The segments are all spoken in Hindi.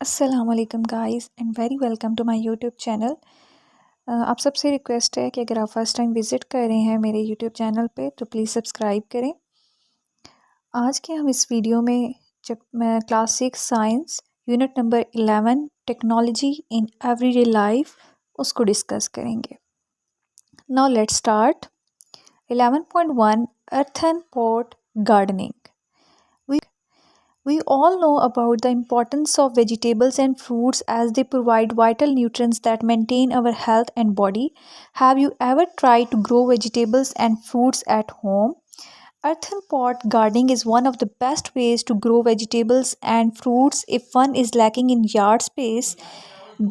अस्सलाम वालेकुम guys and very welcome to my YouTube channel. आप सबसे रिक्वेस्ट है कि अगर आप फर्स्ट टाइम विज़िट कर रहे हैं मेरे यूट्यूब चैनल पे तो प्लीज़ सब्सक्राइब करें। आज के हम इस वीडियो में जब मैं class 6 science unit number 11 technology in everyday life उसको डिस्कस करेंगे। Now let's start. 11.1 earthen pot gardening. We all know about the importance of vegetables and fruits as they provide vital nutrients that maintain our health and body. Have you ever tried to grow vegetables and fruits at home? Earthen pot gardening is one of the best ways to grow vegetables and fruits if one is lacking in yard space.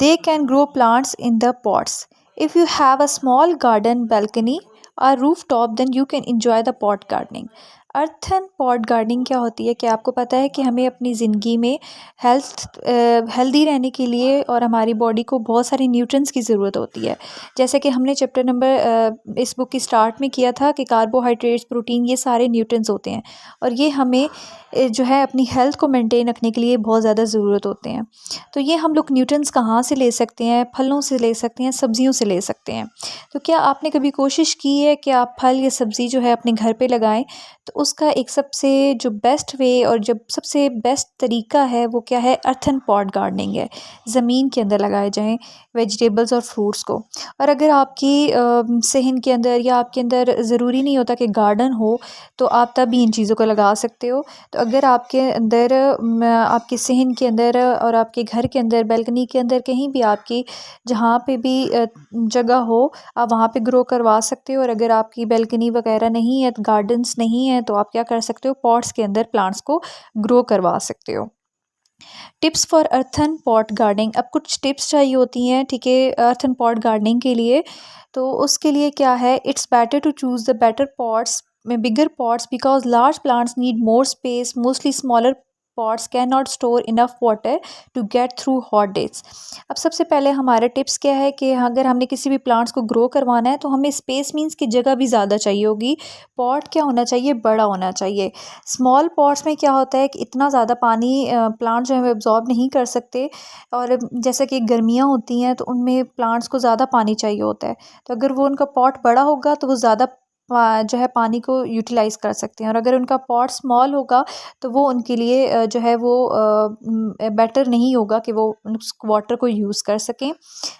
They can grow plants in the pots. If you have a small garden, balcony, or rooftop, then you can enjoy the pot gardening. Earthen pot gardening क्या होती है कि आपको पता है कि हमें अपनी ज़िंदगी में हेल्दी रहने के लिए और हमारी बॉडी को बहुत सारी न्यूट्रिएंट्स की ज़रूरत होती है। जैसे कि हमने चैप्टर नंबर इस बुक की स्टार्ट में किया था कि कार्बोहाइड्रेट्स, प्रोटीन, ये सारे न्यूट्रिएंट्स होते हैं और ये हमें जो है अपनी हेल्थ को मेंटेन रखने के लिए बहुत ज़्यादा ज़रूरत होते हैं। तो ये हम लोग न्यूट्रिएंट्स कहाँ से ले सकते हैं? फलों से ले सकते हैं, सब्जियों से ले सकते हैं। तो क्या आपने कभी कोशिश की है कि आप फल या सब्ज़ी जो है अपने घर पे लगाएं? तो उसका एक सबसे जो बेस्ट वे और जब सबसे बेस्ट तरीका है वो क्या है? अर्थन पॉट गार्डनिंग है। ज़मीन के अंदर लगाए जाएं वेजिटेबल्स और फ्रूट्स को। और अगर आपकी सहन के अंदर या आपके अंदर ज़रूरी नहीं होता कि गार्डन हो तो आप तब भी इन चीज़ों को लगा सकते हो। तो अगर आपके अंदर आपके सहन के अंदर और आपके घर के अंदर, बैल्कनी के अंदर, कहीं भी आपकी जहाँ पे भी जगह हो, आप वहाँ पे ग्रो करवा सकते हो। और अगर आपकी बैल्कनी वगैरह नहीं है, गार्डन्स नहीं है, तो आप क्या कर सकते हो? पॉट्स के अंदर प्लांट्स को ग्रो करवा सकते हो। Tips for earthen pot gardening. अब कुछ टिप्स चाहिए होती हैं, ठीक है, अर्थन पॉट गार्डनिंग के लिए। तो उसके लिए क्या है? It's better to choose the better pots में bigger pots because large plants need more space. Mostly smaller pots can not store enough water to get through hot days. अब सबसे पहले हमारा टिप्स क्या है कि अगर हमने किसी भी प्लांट्स को ग्रो करवाना है तो हमें स्पेस मीन्स की जगह भी ज़्यादा चाहिए होगी। पॉट क्या होना चाहिए? बड़ा होना चाहिए। स्मॉल पॉट्स में क्या होता है कि इतना ज़्यादा पानी प्लांट जो है वो एब्जॉर्ब नहीं कर सकते। और जैसे कि गर्मियाँ होती हैं तो उनमें प्लांट्स को ज़्यादा पानी चाहिए होता है। तो अगर वो उनका पॉट बड़ा होगा तो वो ज़्यादा जो है पानी को यूटिलाइज़ कर सकते हैं। और अगर उनका पॉट स्मॉल होगा तो वो उनके लिए जो है वो बेटर नहीं होगा कि वो उस वाटर को यूज़ कर सकें।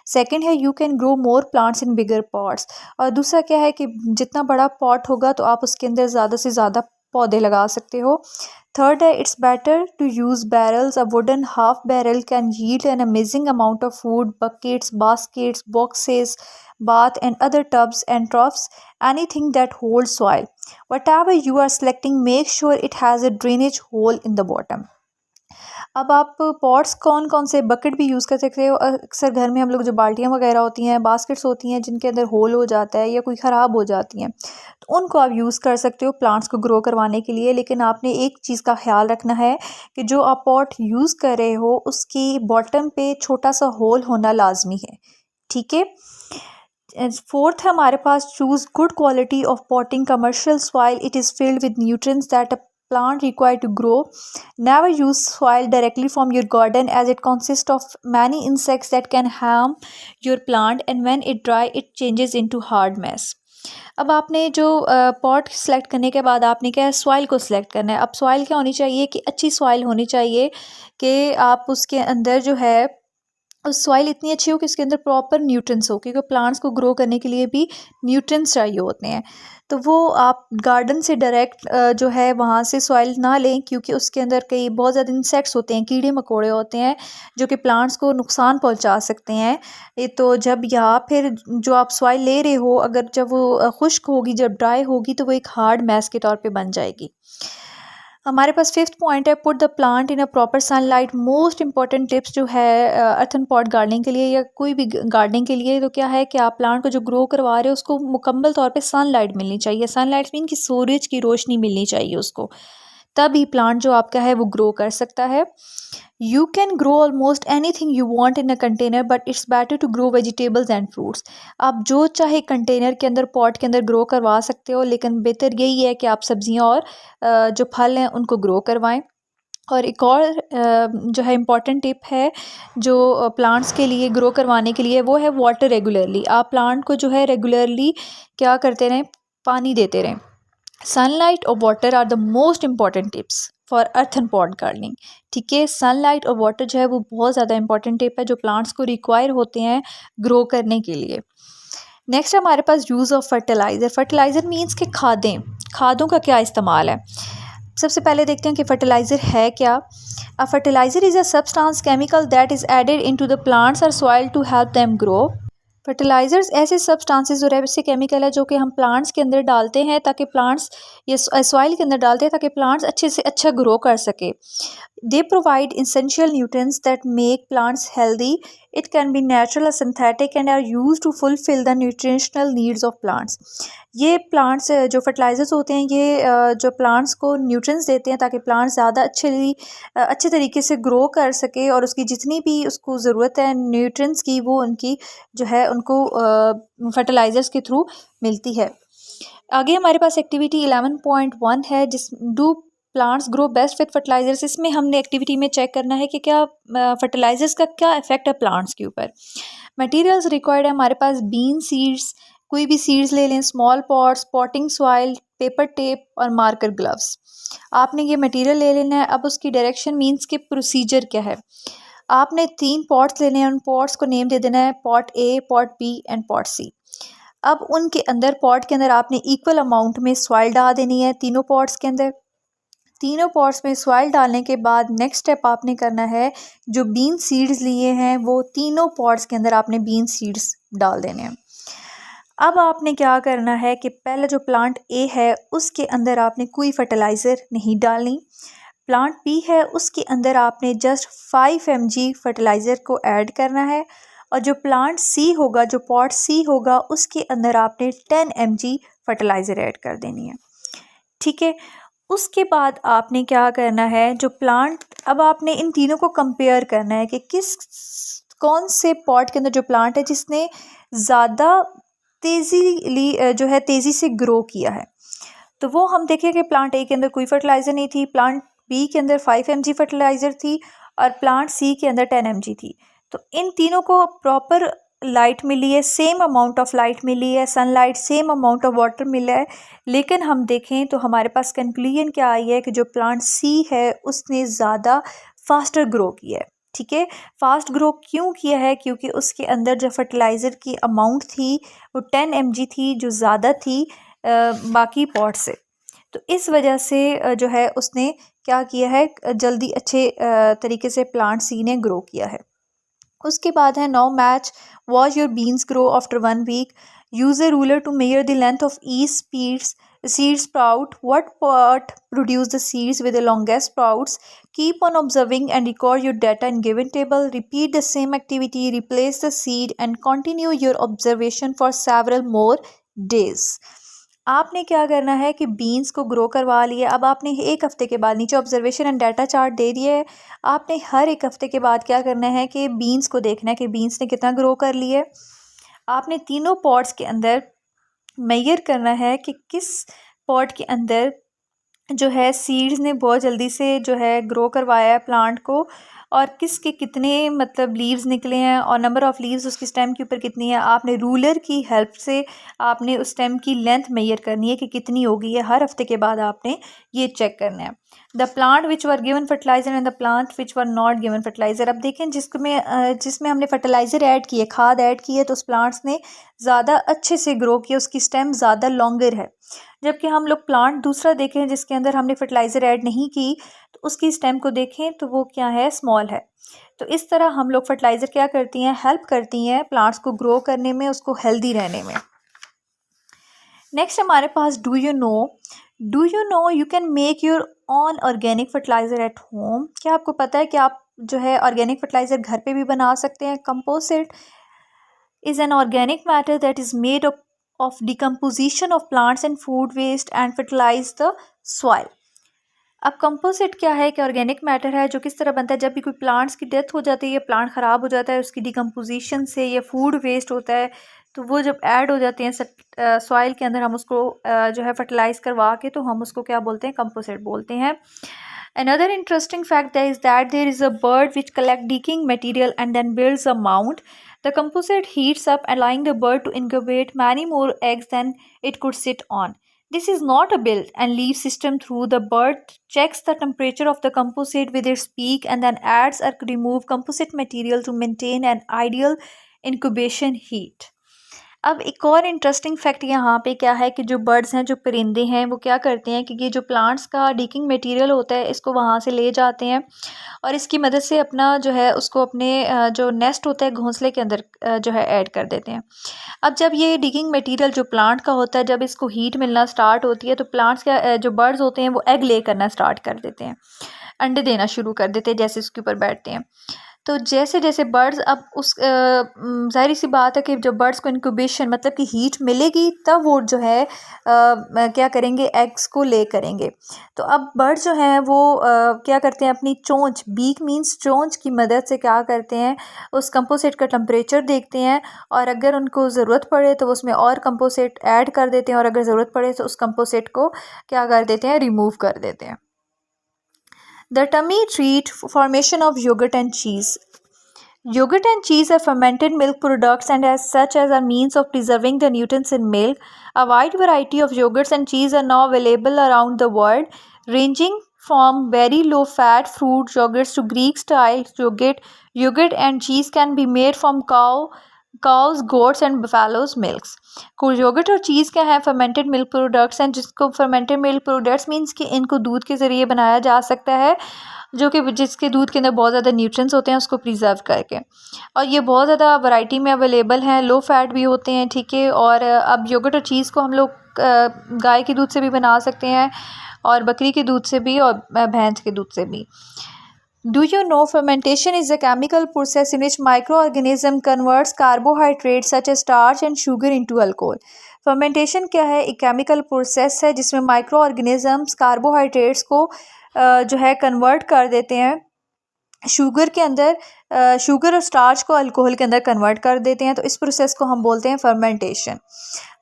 सेकंड है, you can grow more plants in bigger pots. और दूसरा क्या है कि जितना बड़ा पॉट होगा तो आप उसके अंदर ज़्यादा से ज़्यादा पौधे लगा सकते हो। थर्ड है, it's better to use barrels. A wooden half barrel can yield an amazing amount of food. Buckets, baskets, boxes, bath and other tubs and troughs, anything that holds soil. Whatever you are selecting, make sure it has a drainage hole in the bottom. अब आप पॉट्स कौन कौन से, बकेट भी यूज़ कर सकते हो। अक्सर घर में हम लोग जो बाल्टियाँ वगैरह होती हैं, बास्केट्स होती हैं जिनके अंदर होल हो जाता है या कोई ख़राब हो जाती हैं, तो उनको आप यूज़ कर सकते हो प्लांट्स को ग्रो करवाने के लिए। लेकिन आपने एक चीज़ का ख्याल रखना है कि जो आप पॉट यूज़ कर रहे हो उसकी बॉटम पे छोटा सा होल होना लाजमी है, ठीक है। फोर्थ है हमारे पास, choose good quality of potting. Commercial soil, it is filled with nutrients that a plant required to grow. Never use soil directly from your garden as it consists of many insects that can harm your plant, and when it dry it changes into hard mess. अब आपने जो पॉट सेलेक्ट करने के बाद आपने क्या है? सॉइल को सिलेक्ट करना है। अब सॉइल क्या होनी चाहिए कि अच्छी सॉइल होनी चाहिए कि आप उसके अंदर जो है सॉइल इतनी अच्छी हो कि उसके अंदर प्रॉपर न्यूट्रिएंट्स हो, क्योंकि प्लांट्स को ग्रो करने के लिए भी न्यूट्रिएंट्स चाहिए होते हैं। तो वो आप गार्डन से डायरेक्ट जो है वहाँ से सॉइल ना लें, क्योंकि उसके अंदर कई बहुत ज़्यादा इंसेक्ट्स होते हैं, कीड़े मकोड़े होते हैं जो कि प्लांट्स को नुकसान पहुंचा सकते हैं। ये तो जब या फिर जो आप सॉइल ले रहे हो, अगर जब वो खुश्क होगी, जब ड्राई होगी, तो वो एक हार्ड मैस के तौर पे बन जाएगी। हमारे पास फिफ्थ पॉइंट है, put the plant in a proper sunlight. Most important tips जो है अर्थन पॉट गार्डनिंग के लिए या कोई भी गार्डनिंग के लिए, तो क्या है कि आप प्लांट को जो ग्रो करवा रहे हो उसको मुकम्मल तौर पे सनलाइट मिलनी चाहिए। सनलाइट मीन कि सूरज की रोशनी मिलनी चाहिए उसको, तभी प्लांट जो आपका है वो ग्रो कर सकता है। You can grow almost anything you want in a container, but it's better to grow vegetables and fruits. आप जो चाहे कंटेनर के अंदर, पॉट के अंदर ग्रो करवा सकते हो, लेकिन बेहतर यही है कि आप सब्जियां और जो फल हैं उनको ग्रो करवाएं। और एक और जो है इम्पॉर्टेंट टिप है जो प्लांट्स के लिए ग्रो करवाने के लिए, वो है वाटर रेगुलरली। आप प्लांट को जो है रेगुलरली क्या करते रहें, पानी देते रहें। सनलाइट और water are the most important tips for earthen pot gardening. ठीक है, सनलाइट और वाटर जो है वो बहुत ज़्यादा इंपॉर्टेंट टिप है जो प्लांट्स को रिक्वायर होते हैं ग्रो करने के लिए। नेक्स्ट हमारे पास use of fertiliser. Fertiliser means कि खादें, खादों का क्या इस्तेमाल है। सबसे पहले देखते हैं कि फर्टिलाइज़र है क्या। A fertiliser is a substance chemical that is added into the plants और soil to help them grow. Fertilisers ऐसे सब्सटेंसेस और ऐसे केमिकल है जो कि हम प्लांट्स के अंदर डालते हैं ताकि प्लांट्स, या सॉइल के अंदर डालते हैं ताकि प्लांट्स अच्छे से अच्छा ग्रो कर सके। They provide essential nutrients that make plants healthy. It can be natural or synthetic and are used to fulfill the nutritional needs of plants. ये प्लांट्स जो फर्टिलाइजर्स होते हैं ये जो प्लांट्स को न्यूट्रिएंट्स देते हैं ताकि प्लांट्स ज़्यादा अच्छे तरीके से ग्रो कर सके और उसकी जितनी भी उसको ज़रूरत है न्यूट्रिएंट्स की वो उनकी जो है उनको फर्टिलाइजर्स के थ्रू मिलती है। आगे हमारे पास एक्टिविटी 11.1 है जिस do plants grow best with fertilizers. इसमें हमने एक्टिविटी में चेक करना है कि क्या फर्टिलाइजर्स का क्या इफेक्ट है प्लांट्स के ऊपर। मटेरियल्स रिक्वायर्ड है हमारे पास बीन सीड्स, कोई भी सीड्स ले लें, small pots, potting soil, paper tape और मार्कर ग्लव्स। आपने ये मटेरियल ले लेना है। अब उसकी डायरेक्शन मीन्स के प्रोसीजर क्या है। आपने 3 पॉट्स लेने हैं, उन पॉट्स को नेम दे देना है pot A, pot B and pot C. अब उनके अंदर पॉट के अंदर आपने इक्वल अमाउंट में सॉइल डाल देनी है तीनों पॉट्स के अंदर। तीनों पॉट्स में सॉइल डालने के बाद नेक्स्ट स्टेप आपने करना है, जो बीन सीड्स लिए हैं वो तीनों पॉट्स के अंदर आपने बीन सीड्स डाल देने हैं। अब आपने क्या करना है कि पहले जो प्लांट ए है उसके अंदर आपने कोई फर्टिलाइज़र नहीं डालनी। प्लांट बी है उसके अंदर आपने जस्ट 5 mg फर्टिलाइज़र को ऐड करना है। और जो प्लांट सी होगा, जो पॉट सी होगा, उसके अंदर आपने 10 mg फर्टिलाइज़र ऐड कर देनी है। ठीक है, उसके बाद आपने क्या करना है, जो प्लांट, अब आपने इन तीनों को कंपेयर करना है कि कौन से पॉट के अंदर जो प्लांट है जिसने ज़्यादा जो है तेज़ी से ग्रो किया है। तो वो हम देखें कि प्लांट ए के अंदर कोई फर्टिलाइज़र नहीं थी, प्लांट बी के अंदर 5 mg फर्टिलाइज़र थी और प्लांट सी के अंदर 10 mg थी। तो इन तीनों को प्रॉपर लाइट मिली है, सेम अमाउंट ऑफ लाइट मिली है, sunlight, same amount of water मिला है। लेकिन हम देखें तो हमारे पास कंक्लूजन क्या आई है कि जो प्लांट सी है उसने ज़्यादा फास्टर ग्रो किया है। ठीक है, फास्ट ग्रो क्यों किया है, क्योंकि उसके अंदर जो फर्टिलाइज़र की अमाउंट थी वो 10 mg थी, जो ज़्यादा थी बाकी पॉट से। तो इस वजह से जो है उसने क्या किया है, जल्दी अच्छे तरीके से प्लांट सी ने ग्रो किया है। उसके बाद है now match watch your beans grow after 1 week. Use a ruler to measure the length of each seed sprout. What part produce the seeds with the longest sprouts? Keep on observing and record your data in given table. Repeat the same activity, replace the seed and continue your observation for several more days. आपने क्या करना है कि बीन्स को ग्रो करवा लिया। अब आपने एक हफ्ते के बाद नीचे ऑब्जर्वेशन एंड डाटा चार्ट दे दिया है। आपने हर एक हफ्ते के बाद क्या करना है कि बीन्स को देखना है कि बीन्स ने कितना ग्रो कर लिया है। आपने तीनों पॉट्स के अंदर मेजर करना है कि किस पॉट के अंदर जो है सीड्स ने बहुत जल्दी से जो है ग्रो करवाया है प्लांट को, और किसके कितने मतलब लीव्स निकले हैं और नंबर ऑफ़ लीव्स उसकी स्टेम के ऊपर कितनी है। आपने रूलर की हेल्प से आपने उस स्टेम की लेंथ मेजर करनी है कि कितनी होगी है। हर हफ्ते के बाद आपने ये चेक करना है। The plant which were given fertiliser and the plant which were not given fertiliser. अब देखें जिसमें हमने फर्टिलाइज़र ऐड किए, खाद ऐड की है, तो उस प्लांट्स ने ज़्यादा अच्छे से ग्रो किया, उसकी स्टेम ज़्यादा लॉन्गर है। जबकि हम लोग प्लांट दूसरा देखें जिसके अंदर हमने फर्टिलाइज़र ऐड नहीं की, तो उसकी स्टेम को देखें तो वो क्या है, स्मॉल है। तो इस तरह हम लोग फर्टिलाइज़र क्या करती हैं, हेल्प करती हैं प्लांट्स को ग्रो करने में, उसको हेल्दी रहने में। नेक्स्ट हमारे पास do you know you can make your own organic fertiliser at home. क्या आपको पता है कि आप जो है ऑर्गेनिक फर्टिलाइज़र घर पे भी बना सकते हैं। Composite is an organic matter that is made of decomposition of plants and food waste and fertilize the soil. अब कंपोजिट क्या है कि ऑर्गेनिक मैटर है जो किस तरह बनता है, जब भी कोई प्लांट्स की डेथ हो जाती है या प्लांट ख़राब हो जाता है उसकी डिकम्पोजिशन से, या फूड वेस्ट होता है, तो वो जब ऐड हो जाते हैं सॉइल के अंदर, हम उसको जो है फर्टिलाइज़ करवा के, तो हम उसको क्या बोलते हैं, कंपोजिट बोलते हैं। Another interesting fact there is that there is a bird which collects decaying material and then builds a mound. The composite heats up, allowing the bird to incubate many more eggs than it could sit on. This is not a build and leave system through the bird checks the temperature of the composite with its beak and then adds or remove composite material to maintain an ideal incubation heat. अब एक और इंटरेस्टिंग फैक्ट यहाँ पे क्या है कि जो बर्ड्स हैं, जो परिंदे हैं, वो क्या करते हैं कि ये जो प्लांट्स का डिकिंग मटेरियल होता है इसको वहाँ से ले जाते हैं और इसकी मदद से अपना जो है उसको अपने जो नेस्ट होता है घोंसले के अंदर जो है ऐड कर देते हैं। अब जब ये डिकिंग मटेरियल जो प्लांट का होता है जब इसको हीट मिलना स्टार्ट होती है तो प्लांट्स का जो बर्ड्स होते हैं वो एग ले करना स्टार्ट कर देते हैं, अंडे देना शुरू कर देते हैं जैसे उसके ऊपर बैठते हैं। तो जैसे जैसे बर्ड्स अब उस ज़ाहिर सी बात है कि जब बर्ड्स को इंक्यूबेशन मतलब कि हीट मिलेगी तब वो जो है क्या करेंगे, एग्स को ले करेंगे। तो अब बर्ड्स जो हैं वो क्या करते हैं, अपनी चोंच, बीक मीन्स चोंच की मदद से क्या करते हैं, उस कंपोजिट का टेम्परेचर देखते हैं और अगर उनको ज़रूरत पड़े तो उसमें और कंपोजिट ऐड कर देते हैं और अगर ज़रूरत पड़े तो उस कंपोजिट को क्या कर देते हैं, रिमूव कर देते हैं। The tummy treat formation of yogurt and cheese. Yogurt and cheese are fermented milk products and as such as are means of preserving the nutrients in milk. A wide variety of yogurts and cheese are now available around the world, ranging from very low-fat fruit yogurts to Greek-style yogurt. Yogurt and cheese can be made from cows, goats and buffalo's milks. कुछ योगर्ट और चीज़ क्या है, फर्मेंटेड मिल्क प्रोडक्ट्स हैं, जिसको फर्मेंटेड मिल्क प्रोडक्ट्स मीन्स कि इनको दूध के ज़रिए बनाया जा सकता है, जो कि जिसके दूध के अंदर बहुत ज़्यादा न्यूट्रिएंट्स होते हैं उसको प्रिजर्व करके, और ये बहुत ज़्यादा वैरायटी में अवेलेबल हैं, लो फैट भी होते हैं, ठीक है। और अब योगर्ट और चीज़ को हम लोग गाय के दूध से भी बना सकते हैं और बकरी के दूध से भी और भैंस के दूध से भी। Do you know fermentation is a chemical process in which microorganism converts carbohydrates such as starch and sugar into alcohol? Fermentation क्या है, एक केमिकल प्रोसेस है जिसमें माइक्रो ऑर्गेनिजम्स कार्बोहाइड्रेट्स को जो है कन्वर्ट कर देते हैं शुगर के अंदर, शुगर और स्टार्च को अल्कोहल के अंदर कन्वर्ट कर देते हैं। तो इस प्रोसेस को हम बोलते हैं fermentation.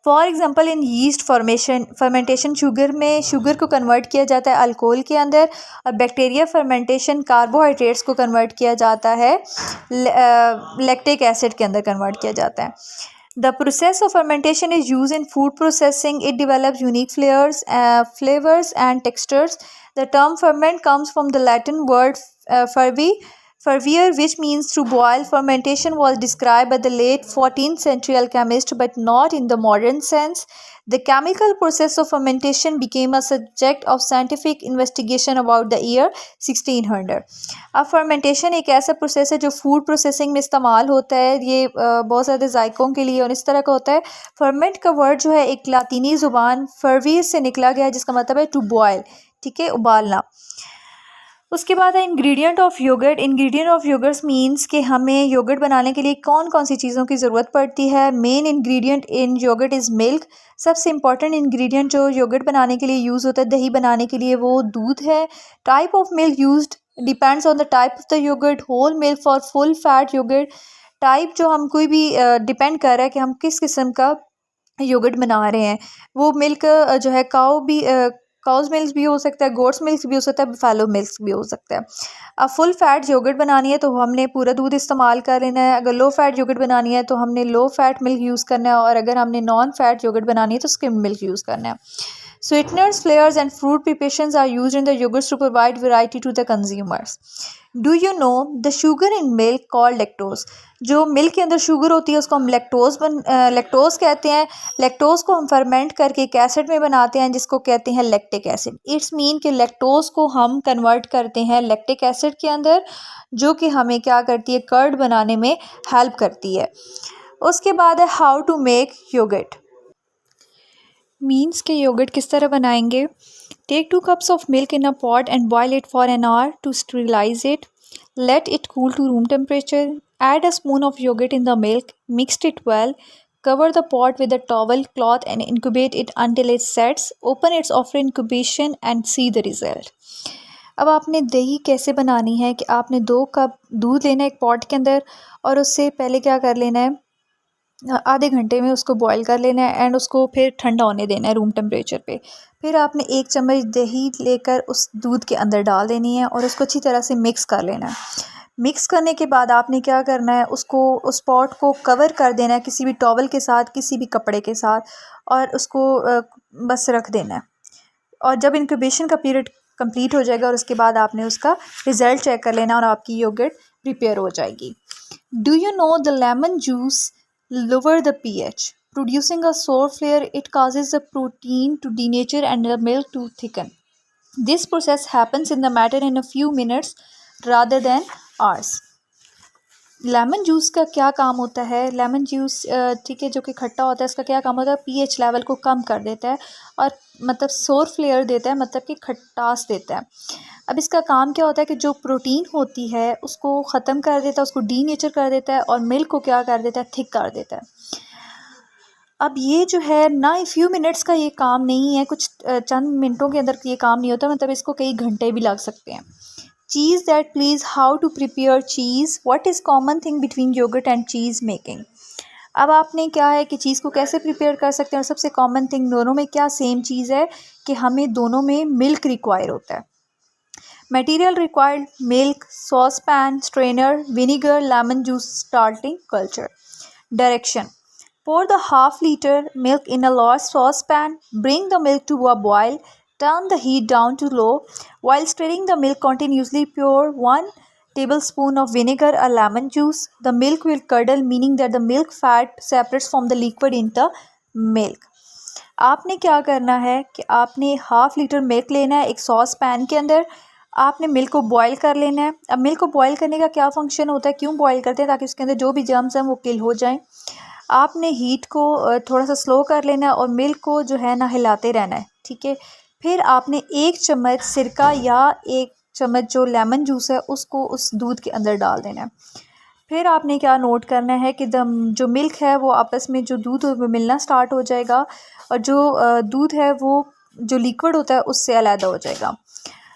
For example in yeast fermentation sugar में शुगर को कन्वर्ट किया जाता है अल्कोहल के अंदर, और बैक्टीरिया फर्मेंटेशन कार्बोहाइड्रेट्स को कन्वर्ट किया जाता है लैक्टिक एसिड के अंदर कन्वर्ट किया जाता है। The process of fermentation is used in food processing. It develops unique flavors and textures. The term ferment comes from the Latin word fervere, which means to boil. Fermentation was described by the late 14th century alchemist, but not in the modern sense. The chemical process of fermentation became a subject of scientific investigation about the year 1600. अब फर्मेंटेशन एक ऐसा प्रोसेस है जो फूड प्रोसेसिंग में इस्तेमाल होता है। ये बहुत ज़्यादा जायकों के लिए और इस तरह का होता है। फर्मेंट का वर्ड जो है एक लातीनी ज़ुबान फर्वीर से निकला गया है, जिसका मतलब है टू बॉयल, ठीक है, उबालना। उसके बाद है ingredient of yogurt. Ingredient of yogurts means कि हमें योगर्ट बनाने के लिए कौन कौन सी चीज़ों की ज़रूरत पड़ती है। Main ingredient in yogurt is milk. सबसे इंपॉर्टेंट इंग्रेडिएंट जो योगर्ट बनाने के लिए यूज़ होता है दही बनाने के लिए, वो दूध है। Type of milk used depends on the type of the yogurt. Whole milk for full fat yogurt. Type जो हम कोई भी डिपेंड कर रहा है कि हम किस किस्म का योगर्ट बना रहे हैं। वो मिल्क जो है काउज मिल्क भी हो सकता है, गोट्स मिल्क भी हो सकता है, बफेलो मिल्क भी हो सकता है। अब फुल फैट योगर्ट बनानी है तो हमने पूरा दूध इस्तेमाल कर लेना है। अगर लो फैट योगर्ट बनानी है तो हमने लो फैट मिल्क यूज़ करना है, और अगर हमने नॉन फैट योगर्ट बनानी है तो स्किम्ड मिल्क यूज़ करना है। Sweeteners, flavors and fruit preparations are used in the yogurts to provide variety to the consumers. Do you know the sugar in milk called lactose? जो मिल्क के अंदर शुगर होती है उसको हम लैक्टोज कहते हैं। लैक्टोज को हम फर्मेंट करके एक एसिड में बनाते हैं जिसको कहते हैं लैक्टिक एसिड। इट्स मीन कि लैक्टोज को हम कन्वर्ट करते हैं लैक्टिक एसिड के अंदर, जो कि हमें क्या करती है, कर्ड बनाने में हेल्प करती है। उसके बाद है how to make yogurt. Means के योगर्ट किस तरह बनाएंगे। Take 2 cups of milk in a pot and boil it for an hour to sterilise it. Let it cool to room temperature. Add a spoon of yogurt in the milk, mix it well, cover the pot with a towel cloth and incubate it until it sets. Open its after incubation and see the result. अब आपने दही कैसे बनानी है कि आपने 2 कप दूध लेना है एक पॉट के अंदर, और उससे पहले क्या कर लेना है, आधे घंटे में उसको बॉईल कर लेना है एंड उसको फिर ठंडा होने देना है रूम टेम्परेचर पे। फिर आपने 1 चम्मच दही लेकर उस दूध के अंदर डाल देनी है और उसको अच्छी तरह से मिक्स कर लेना है। मिक्स करने के बाद आपने क्या करना है, उसको उस पॉट को कवर कर देना है किसी भी टॉवल के साथ, किसी भी कपड़े के साथ, और उसको बस रख देना है। और जब इंक्यूबेशन का पीरियड कंप्लीट हो जाएगा और उसके बाद आपने उसका रिज़ल्ट चेक कर लेना और आपकी योगर्ट प्रिपेयर हो जाएगी। Do you know the lemon juice lower the pH, producing a sour flavor? It causes the protein to denature and the milk to thicken. This process happens in the matter in a few minutes rather than hours. Lemon juice का क्या काम होता है? लेमन जूस ठीक है, जो कि खट्टा होता है, इसका क्या काम होता है? पीएच लेवल को कम कर देता है और मतलब सोर फ्लेवर देता है, मतलब कि खटास देता है। अब इसका काम क्या होता है कि जो प्रोटीन होती है उसको ख़त्म कर देता है, उसको डीनेचर कर देता है, और मिल्क को क्या कर देता है? थिक कर देता है। अब ये जो है ना, फ्यू मिनट्स का ये काम नहीं है, कुछ चंद मिनटों के अंदर ये काम नहीं होता, मतलब इसको कई घंटे भी लग सकते हैं। Cheese that please, how to prepare cheese, what is common thing between yoghurt and cheese making. अब आपने क्या है कि चीज़ को कैसे प्रिपेयर कर सकते हैं, और सबसे कॉमन थिंग दोनों में क्या सेम चीज़ है कि हमें दोनों में मिल्क रिक्वायर होता है। Material required: milk, sauce pan, strainer, vinegar, lemon juice, starting culture. Direction: pour the half-liter milk in a large saucepan. Bring the milk to a boil. Turn the heat down to low. While stirring the milk continuously, pour 1 tablespoon of vinegar or lemon juice. The milk will curdle, meaning that the milk fat separates from the liquid in the milk. आपने क्या करना है कि आपने हाफ लीटर मिल्क लेना है एक सॉस पैन के अंदर। आपने मिल्क को बॉईल कर लेना है। अब मिल्क को बॉईल करने का क्या फंक्शन होता है, क्यों बॉईल करते हैं? ताकि उसके अंदर जो भी जर्म्स हैं वो किल हो जाएं। आपने हीट को थोड़ा सा स्लो कर लेना है और मिल्क को जो है ना हिलाते रहना है, ठीक है। फिर आपने 1 चम्मच सिरका या 1 चम्मच जो लेमन जूस है उसको उस दूध के अंदर डाल देना है। फिर आपने क्या नोट करना है कि जो मिल्क है वो आपस में जो दूध है वो मिलना स्टार्ट हो जाएगा, और जो दूध है वो जो लिक्विड होता है उससे अलग हो जाएगा।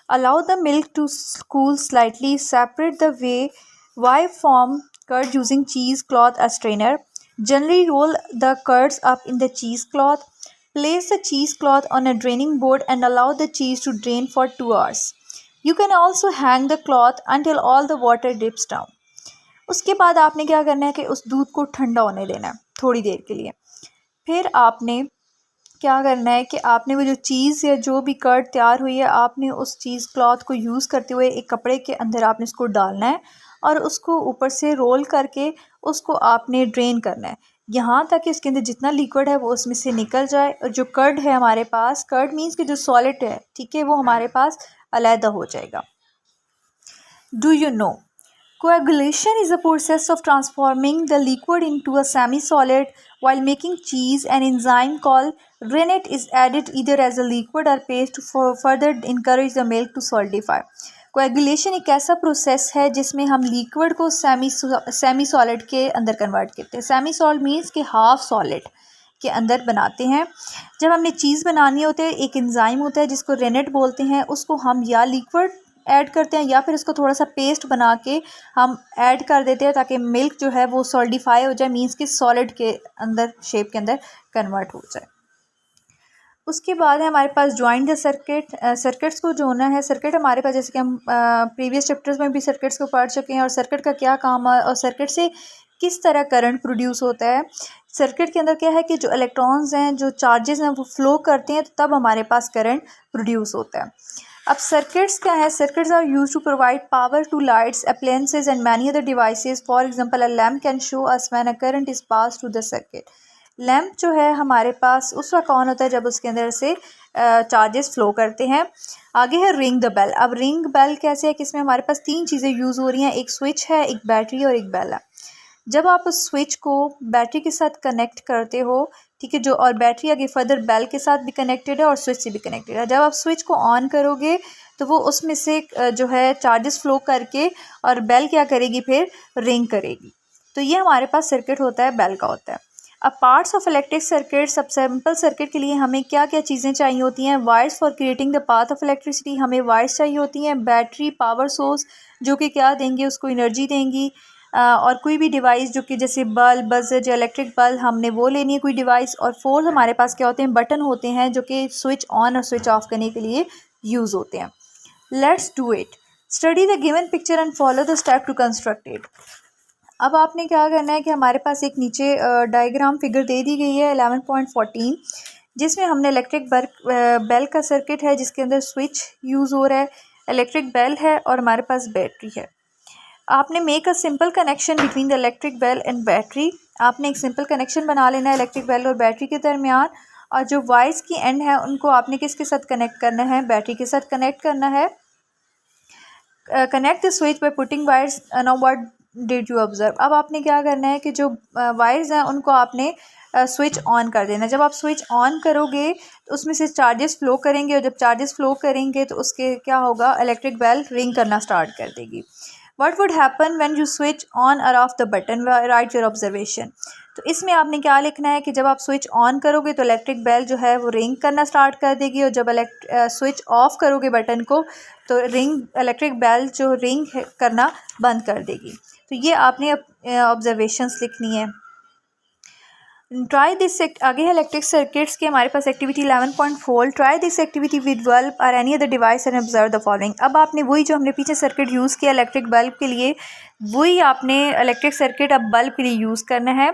Allow the milk to cool slightly. Separate the whey form curd using cheese cloth a strainer. Generally roll the curds up in the cheesecloth. Place the cheesecloth on a draining board and allow the cheese to drain for 2 hours. You can also hang the cloth until all the water drips down. उसके बाद आपने क्या करना है कि उस दूध को ठंडा होने देना है थोड़ी देर के लिए। फिर आपने क्या करना है कि आपने वो जो चीज़ या जो भी कर्ड तैयार हुई है, आपने उस चीज़ क्लॉथ को यूज़ करते हुए एक कपड़े के अंदर आपने उसको डालना है और उसको ऊपर से रोल करके उसको आपने ड्रेन करना है, यहाँ तक कि उसके अंदर जितना लिक्विड है वो उसमें से निकल जाए, और जो कर्ड है हमारे पास, कर्ड मीन्स कि जो सॉलिड है, ठीक है, वो हमारे पास अलहदा हो जाएगा। Do you no coagulation is a process of transforming the liquid into a semi-solid. While making cheese, an enzyme called rennet is added either as a liquid or paste to further encourage the milk to solidify. Coagulation एक ऐसा प्रोसेस है जिसमें हम लिक्विड को सेमी सॉलिड के अंदर कन्वर्ट करते हैं। सेमी सॉलिड मीन्स कि हाफ सॉलिड के अंदर बनाते हैं। जब हमने चीज़ बनानी होती है, एक एंजाइम होता है जिसको रेनेट बोलते हैं, उसको हम या लिक्विड ऐड करते हैं या फिर इसको थोड़ा सा पेस्ट बना के हम ऐड कर देते हैं ताकि मिल्क जो है वो सॉलिडिफाई हो जाए, मीन्स कि सॉलिड के अंदर शेप के अंदर कन्वर्ट हो जाए। उसके बाद है हमारे पास ज्वाइन द सर्किट। सर्किट्स को जोड़ना है। सर्किट हमारे पास, जैसे कि हम प्रीवियस चैप्टर्स में भी सर्किट्स को पढ़ चुके हैं, और सर्किट का क्या काम है और सर्किट से किस तरह करंट प्रोड्यूस होता है। सर्किट के अंदर क्या है कि जो इलेक्ट्रॉन्स हैं, जो चार्जेस हैं, वो फ्लो करते हैं, तो तब हमारे पास करंट प्रोड्यूस होता है। अब सर्किट्स क्या है? Circuits are use to provide power to lights, appliances and many other devices. For example, a lamp can show us when a current is pass through the circuit. Lamp जो है हमारे पास उस वक्त ऑन होता है जब उसके अंदर से चार्जेस फ्लो करते हैं। आगे है रिंग द बेल। अब रिंग बेल कैसे है कि इसमें हमारे पास 3 चीज़ें यूज़ हो रही हैं, एक स्विच है, एक बैटरी और एक बेल है। जब आप उस स्विच को बैटरी के साथ कनेक्ट करते हो, ठीक है, जो और बैटरी आगे फर्दर बेल के साथ भी कनेक्टेड है और स्विच से भी कनेक्टेड है। जब आप स्विच को ऑन करोगे तो वो उसमें से जो है चार्जेस फ्लो करके और बेल क्या करेगी, फिर रिंग करेगी। तो ये हमारे पास सर्किट होता है, बेल का होता है। अब पार्ट्स ऑफ इलेक्ट्रिक सर्किट। सब सिंपल सर्किट के लिए हमें क्या क्या चीज़ें चाहिए होती हैं? Wires for creating the path of electricity, हमें वायर्स चाहिए होती हैं। बैटरी, पावर सोर्स जो कि क्या देंगे, उसको एनर्जी देंगी। और कोई भी डिवाइस जो कि जैसे बल्ब, बजर या इलेक्ट्रिक बल्ब, हमने वो लेनी है कोई डिवाइस। और फोर्थ हमारे पास क्या होते हैं, बटन होते हैं जो कि स्विच ऑन और स्विच ऑफ करने के लिए यूज़ होते हैं। Let's do it. Study the given picture and follow the step to construct it. अब आपने क्या करना है कि हमारे पास एक नीचे डायग्राम फिगर दे दी गई है 11.14, जिसमें हमने इलेक्ट्रिक बेल का सर्किट है जिसके अंदर स्विच यूज़ हो रहा है, इलेक्ट्रिक बेल है और हमारे पास बैटरी है। आपने make a simple connection between the electric bell and battery. आपने एक सिंपल कनेक्शन बना लेना है इलेक्ट्रिक बेल और बैटरी के दरमियान, और जो वायर्स की एंड है उनको आपने किसके साथ कनेक्ट करना है, बैटरी के साथ कनेक्ट करना है। Connect the switch by putting wires. Now what did you observe. अब आपने क्या करना है कि जो वायर्स हैं उनको आपने स्विच ऑन कर देना है। जब आप स्विच ऑन करोगे तो उसमें से चार्जेस फ्लो करेंगे, और जब चार्जेस फ्लो करेंगे तो उसके क्या होगा, इलेक्ट्रिक बेल रिंग करना स्टार्ट कर देगी। What would happen when you switch on or off the button? Write your observation. तो इसमें आपने क्या लिखना है कि जब आप स्विच ऑन करोगे तो इलेक्ट्रिक बेल जो है वो रिंग करना स्टार्ट कर देगी, और जब स्विच ऑफ करोगे बटन को तो इलेक्ट्रिक बेल जो रिंग करना बंद कर देगी। तो ये आपने ऑब्जर्वेशंस लिखनी है। ट्राई दिस आगे है इलेक्ट्रिक सर्किट्स के हमारे पास activity 11.4। Try this activity with bulb और any other device and observe the following. अब आपने वही जो हमने पीछे सर्किट यूज़ किया इलेक्ट्रिक बल्ब के लिए, वही आपने इलेक्ट्रिक सर्किट अब बल्ब के लिए यूज़ करना है।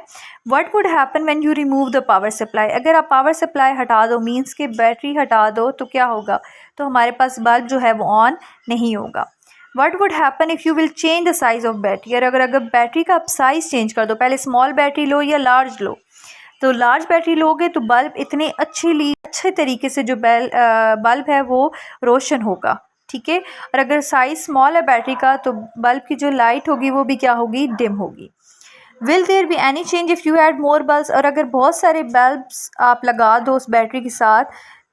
What would happen when you remove the power supply. अगर आप पावर सप्लाई हटा दो, मीन्स के बैटरी हटा दो, तो क्या होगा, तो हमारे पास बल्ब जो है वो ऑन नहीं होगा। What would happen if you will change the size of battery. अगर बैटरी का आप साइज़ चेंज कर दो, पहले स्मॉल बैटरी लो या लार्ज लो, तो लार्ज बैटरी लोगे तो बल्ब इतने अच्छे तरीके से जो बल्ब है वो रोशन होगा, ठीक है। और अगर साइज स्मॉल है बैटरी का तो बल्ब की जो लाइट होगी वो भी क्या होगी, डिम होगी। Will there be any change if you add more bulbs. और अगर बहुत सारे बल्ब्स आप लगा दो उस बैटरी के साथ,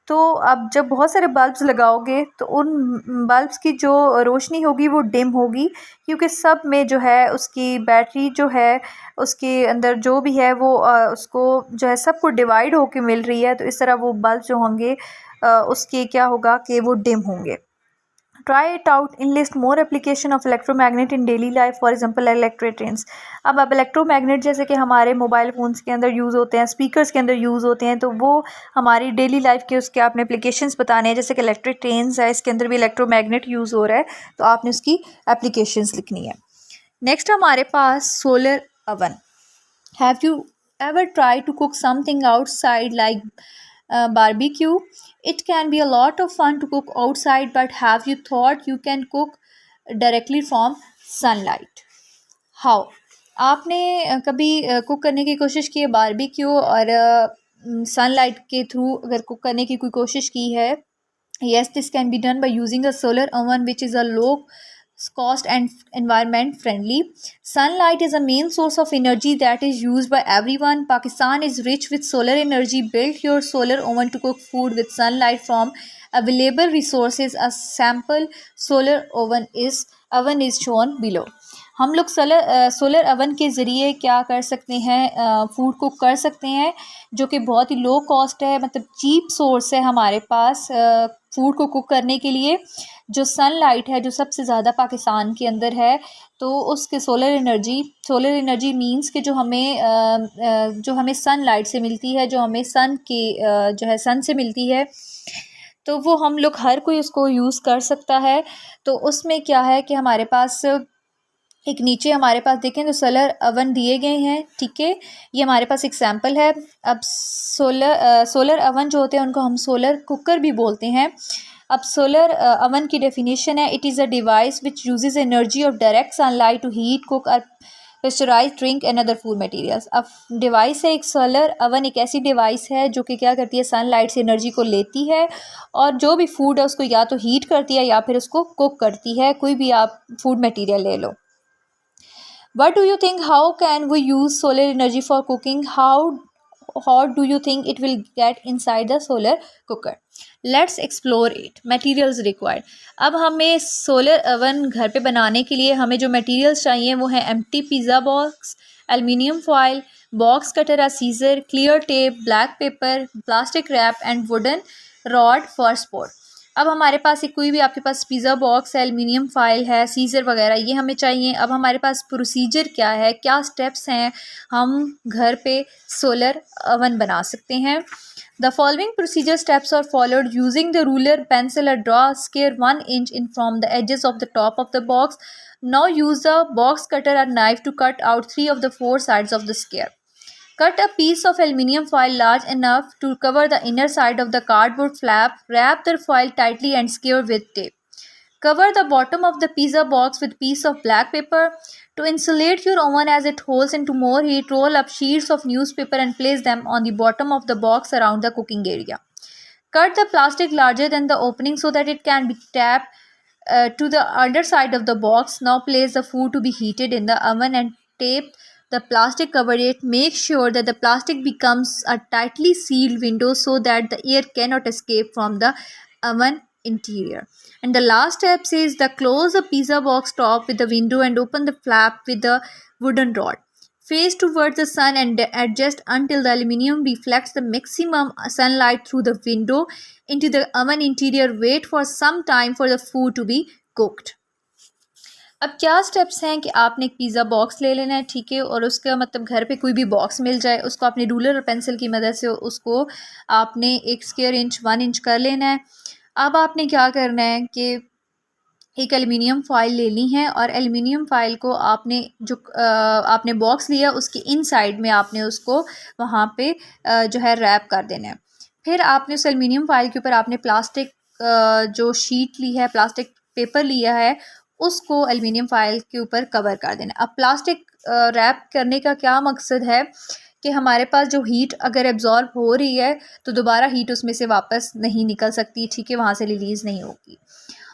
तो अब जब बहुत सारे बल्ब्स लगाओगे तो उन बल्ब्स की जो रोशनी होगी वो डिम होगी, क्योंकि सब में जो है उसकी बैटरी जो है उसके अंदर जो भी है वो उसको जो है सबको डिवाइड होके मिल रही है, तो इस तरह वो बल्ब जो होंगे उसके क्या होगा कि वो डिम होंगे। Try it out in list more application of electromagnet in daily life, for example electric trains. अब इलेक्ट्रोमैग्नेट जैसे कि हमारे मोबाइल फ़ोन्स के अंदर यूज़ होते हैं, स्पीकर्स के अंदर यूज़ होते हैं, तो वो हमारी डेली लाइफ के उसके आपने एप्लीकेशंस बताने हैं। जैसे कि इलेक्ट्रिक ट्रेन्स है, इसके अंदर भी इलेक्ट्रोमैग्नेट यूज़ हो रहा है, तो आपने उसकी एप्लीकेशंस लिखनी है। नेक्स्ट हमारे पास solar oven. Have you ever tried to cook something outside like barbecue? It can be a lot of fun to cook outside, but have you thought you can cook directly from sunlight? How? आपने कभी कुक करने की कोशिश की है बारबेक्यू और सनलाइट के थ्रू अगर कुक करने की कोई कोशिश की है? Yes, this can be done by using a solar oven, which is a low cost and environment friendly. Sunlight is a main source of energy that is used by everyone. Pakistan is rich with solar energy. Build your solar oven to cook food with sunlight from available resources. A sample solar oven is shown below. हम लोग सोलर ओवन के ज़रिए क्या कर सकते हैं, फूड कुक कर सकते हैं, जो कि बहुत ही लो कॉस्ट है, मतलब चीप सोर्स है हमारे पास फूड को कुक करने के लिए। जो सनलाइट है जो सबसे ज़्यादा पाकिस्तान के अंदर है, तो उसके सोलर एनर्जी मींस कि जो हमें सनलाइट से मिलती है, जो हमें सन से मिलती है, तो वो हम लोग हर कोई उसको यूज़ कर सकता है। तो उसमें क्या है कि हमारे पास एक नीचे हमारे पास देखें तो सोलर ओवन दिए गए हैं, ठीक है। ये हमारे पास एग्जांपल है। अब सोलर ओवन जो होते हैं उनको हम सोलर कुकर भी बोलते हैं। अब सोलर ओवन की डेफिनेशन है, it is a device which uses energy of direct sunlight to heat cook और pasteurise drink and other food materials. अब डिवाइस है एक सोलर ओवन, एक ऐसी डिवाइस है जो कि क्या करती है, सनलाइट से एनर्जी को लेती है और जो भी फूड है उसको या तो हीट करती है या फिर उसको कुक करती है। कोई भी आप फूड मटेरियल ले लो। What do you think? How can we use solar energy for cooking? How hot do you think it will get inside the solar cooker? Let's explore it. Materials required. अब हमें सोलर ओवन घर पे बनाने के लिए हमें जो मटेरियल्स चाहिए वो है empty pizza box, aluminium foil, box cutter, scissor, clear tape, black paper, plastic wrap and wooden rod for support. अब हमारे पास एक कोई भी आपके पास पिज़्ज़ा बॉक्स है, एल्युमिनियम फाइल है, सीज़र वगैरह ये हमें चाहिए। अब हमारे पास प्रोसीजर क्या है, क्या स्टेप्स हैं, हम घर पे सोलर ओवन बना सकते हैं। The following procedure steps are followed using the ruler, pencil, or draw a square 1 inch in from the edges of the top of the box. Now use the box cutter or knife to cut out 3 of the 4 sides of the square. Cut a piece of aluminium foil large enough to cover the inner side of the cardboard flap. Wrap the foil tightly and secure with tape. Cover the bottom of the pizza box with piece of black paper. To insulate your oven as it holds into more heat, roll up sheets of newspaper and place them on the bottom of the box around the cooking area. Cut the plastic larger than the opening so that it can be tapped to the underside of the box. Now place the food to be heated in the oven and tape the plastic cover it. Make sure that the plastic becomes a tightly sealed window so that the air cannot escape from the oven interior. And the last step says the close the pizza box top with the window and open the flap with the wooden rod. Face towards the sun and adjust until the aluminum reflects the maximum sunlight through the window into the oven interior. Wait for some time for the food to be cooked. अब क्या स्टेप्स हैं कि आपने एक पिज़्ज़ा बॉक्स ले लेना है, ठीक है, और उसका मतलब घर पे कोई भी बॉक्स मिल जाए उसको आपने रूलर और पेंसिल की मदद से उसको आपने एक स्क्वायर इंच 1 इंच कर लेना है। अब आपने क्या करना है कि एक एल्युमिनियम फाइल लेनी है और एल्युमिनियम फाइल को आपने जो आपने बॉक्स लिया उसके इन साइड में आपने उसको वहाँ पे जो है रैप कर देना है। फिर आपने उस एल्युमिनियम फाइल के ऊपर आपने प्लास्टिक जो शीट ली है, प्लास्टिक पेपर लिया है, उसको एल्युमिनियम फाइल के ऊपर कवर कर देना। अब प्लास्टिक रैप करने का क्या मकसद है कि हमारे पास जो हीट अगर एब्जॉर्ब हो रही है तो दोबारा हीट उसमें से वापस नहीं निकल सकती, ठीक है, वहाँ से रिलीज़ नहीं होगी।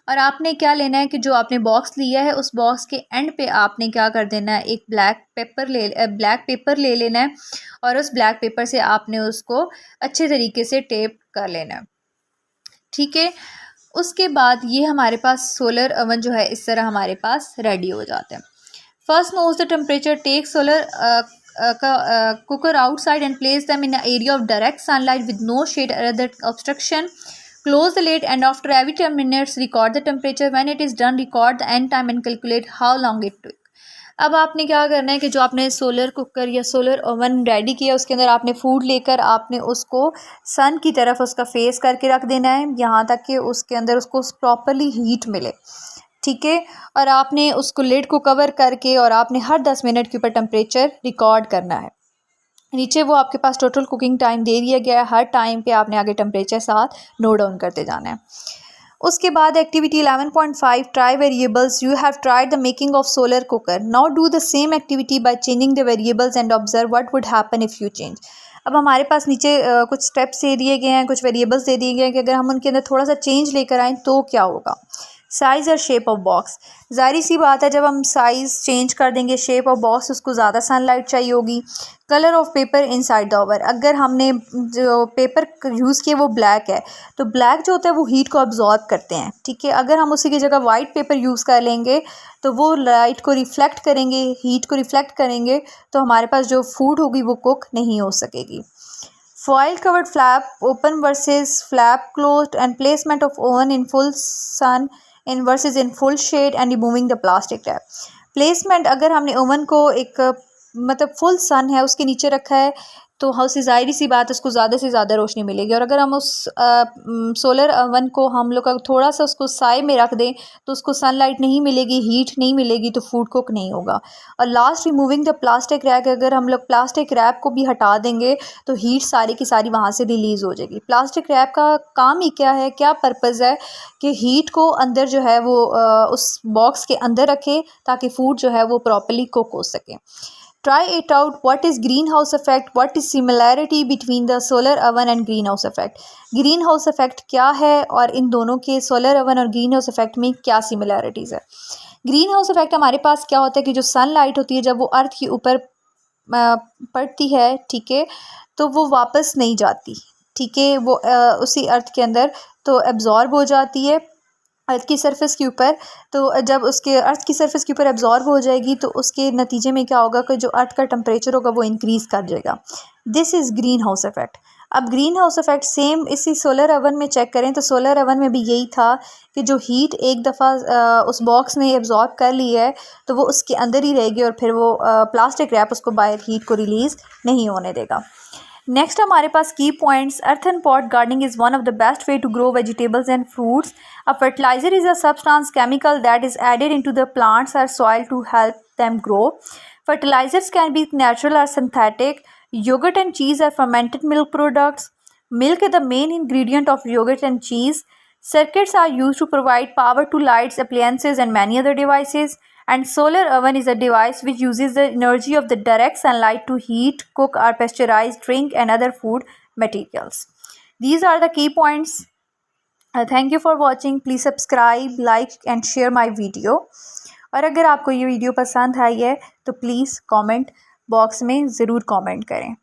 और आपने क्या लेना है कि जो आपने बॉक्स लिया है उस बॉक्स के एंड पे आपने क्या कर देना है, एक ब्लैक पेपर ले लेना है और उस ब्लैक पेपर से आपने उसको अच्छे तरीके से टेप कर लेना है, ठीक है। उसके बाद ये हमारे पास सोलर ओवन जो है इस तरह हमारे पास रेडी हो जाता है। First knows the temperature, take solar cooker outside and place them in an area of direct sunlight with no shade or other obstruction. Close the lid and after every 10 minutes record the temperature. When it is done, record the end time and calculate how long it took. अब आपने क्या करना है कि जो आपने सोलर कुकर या सोलर ओवन रेडी किया उसके अंदर आपने फूड लेकर आपने उसको सन की तरफ उसका फेस करके रख देना है यहाँ तक कि उसके अंदर उसको प्रॉपरली हीट मिले, ठीक है। और आपने उसको लिड को कवर करके और आपने हर 10 मिनट के ऊपर टेम्परेचर रिकॉर्ड करना है। नीचे वो आपके पास टोटल कुकिंग टाइम दे दिया गया है, हर टाइम पे आपने आगे टेम्परेचर साथ नोट डाउन करते जाना है। उसके बाद activity 11.5 try variables. You have tried the making of solar cooker, now do the same activity by changing the variables and observe what would happen if you change. अब हमारे पास नीचे कुछ स्टेप्स दे दिए गए हैं, कुछ वेरिएबल्स दे दिए गए हैं कि अगर हम उनके अंदर थोड़ा सा चेंज लेकर आएँ तो क्या होगा। साइज़ और शेप ऑफ बॉक्स, ज़ाहिर सी बात है जब हम साइज़ चेंज कर देंगे शेप ऑफ बॉक्स उसको ज़्यादा सनलाइट चाहिए होगी। Colour of paper inside the oven, अगर हमने जो पेपर यूज़ किया वो ब्लैक है तो ब्लैक जो होता है वो हीट को अब्जॉर्ब करते हैं, ठीक है। अगर हम उसी की जगह वाइट पेपर यूज़ कर लेंगे तो वो लाइट को रिफ्लेक्ट करेंगे, हीट को रिफ्लेक्ट करेंगे, तो हमारे पास जो फूड होगी वो कुक नहीं हो सकेगी। Foil covered flap open versus flap closed and placement of oven in full sun in versus in full shade and removing the plastic wrap. Placement, अगर हमने ओवन को एक मतलब फुल सन है उसके नीचे रखा है तो उससे ज़ाहिर सी बात उसको ज़्यादा से ज़्यादा रोशनी मिलेगी, और अगर हम उस सोलर ओवन को हम लोग थोड़ा सा उसको साए में रख दें तो उसको सनलाइट नहीं मिलेगी, हीट नहीं मिलेगी, तो फूड कुक नहीं होगा। और last removing the plastic wrap, अगर हम लोग प्लास्टिक रैप को भी हटा देंगे तो हीट सारी की सारी वहाँ से रिलीज़ हो जाएगी। प्लास्टिक रैप का काम ही क्या है, क्या पर्पज़ है कि हीट को अंदर जो है वो उस बॉक्स के अंदर रखे ताकि फूड जो है वो प्रॉपर्ली कुक हो सके। Try it out. What is greenhouse effect? What is similarity between the solar oven and greenhouse effect? Greenhouse effect क्या है और इन दोनों के solar oven और greenhouse effect में क्या similarities है। Greenhouse effect हमारे पास क्या होता है कि जो sunlight होती है जब वो अर्थ के ऊपर पड़ती है, ठीक है, तो वो वापस नहीं जाती, ठीक है, वो उसी अर्थ के अंदर तो एब्जॉर्ब हो जाती है अर्थ की सरफेस के ऊपर। तो जब उसके अर्थ की सरफेस के ऊपर एब्जॉर्ब हो जाएगी तो उसके नतीजे में क्या होगा कि जो अर्थ का टेम्परेचर होगा वो इंक्रीज़ कर जाएगा। This is green house effect. अब ग्रीन हाउस इफेक्ट सेम इसी सोलर ओवन में चेक करें तो सोलर ओवन में भी यही था कि जो हीट एक दफ़ा उस बॉक्स ने एब्जॉर्ब कर ली है तो वो उसके अंदर ही रहेगी और फिर वो प्लास्टिक रैप उसको बाहर हीट को रिलीज़ नहीं होने देगा। नेक्स्ट हमारे पास की points. earthen pot gardening is one of the best way to grow vegetables and fruits. A fertilizer is a substance chemical that is added into the plants or soil to help them grow. Fertilizers can be natural or synthetic. Yogurt and cheese are fermented milk products. Milk is the main ingredient of yogurt and cheese. Circuits are used to provide power to lights, appliances, and many other devices. And solar oven is a device which uses the energy of the direct sunlight to heat, cook, or pasteurize drink and other food materials. These are the key points. Thank you for watching. Please subscribe, like and share my video. और अगर आपको ये वीडियो पसंद आई है तो प्लीज़ कमेंट बॉक्स में ज़रूर कमेंट करें।